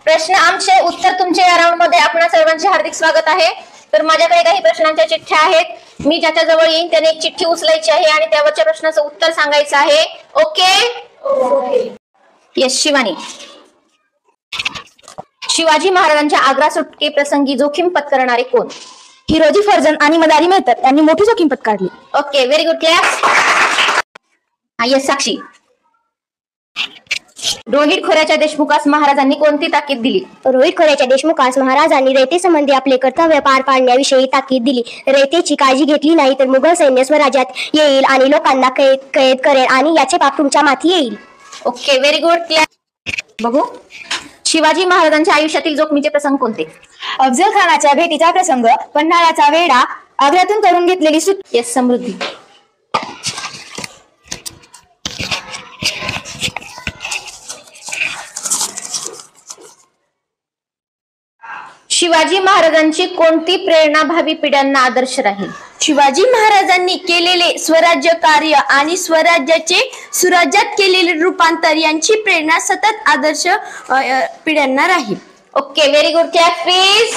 प्रश्न आमचे उत्तर तुमचे या राऊंड मध्ये आपणा सर्वांचे हार्दिक स्वागत आहे। तर माझ्याकडे काही प्रश्नांच्या चिठ्ठ्या आहेत। मी ज्याच्या जवळ येईन त्याने एक चिठ्ठी उचलायची आहे आणि त्यावरच्या प्रश्नाचं उत्तर सांगायचं आहे। Okay yes Shivani. शिवाजी महाराजांच्या आग्रा सुटके प्रसंगी जोखीम पत्करणारे कोण? हिरोजी फर्जन आणि मदारी मेहतर यांनी मोठी जोखीम पत्करली। Okay very good clap. Yes Sakshi. Rohit खोऱ्याच्या देशमुखास महाराजांनी कोणती ताकीद दिली? रोहित खोऱ्याच्या देशमुखास महाराजांनी रयते संबंधी आपले कर्तव्य पार पाडण्याविषयी ताकीद दिली। रयतेची काळजी घेतली नाही तर मुघल सैन्य स्वराज्यात येईल आणि लोकांना कैद करेल आणि याचे पाप तुमच्या माथी येईल। Okay very good clap. बघू शिवाजी महाराजांच्या आयुष्यातील जोखमीचे प्रसंग कोणते? अफजल खानाच्या भेटीचा प्रसंग, पन्हाळाचा वेढा, आग्र्यातून करून घेतलेली सुट्टी। यस समृद्धी। शिवाजी महाराजांची कोणती प्रेरणा भावी पिढ्यांना आदर्श राहील? शिवाजी महाराजांनी केलेले स्वराज्य कार्य आणि स्वराज्याचे सुराज्यात केलेले रूपांतर यांची प्रेरणा सतत आदर्श पिढ्यांना राहील। Okay very good clap please.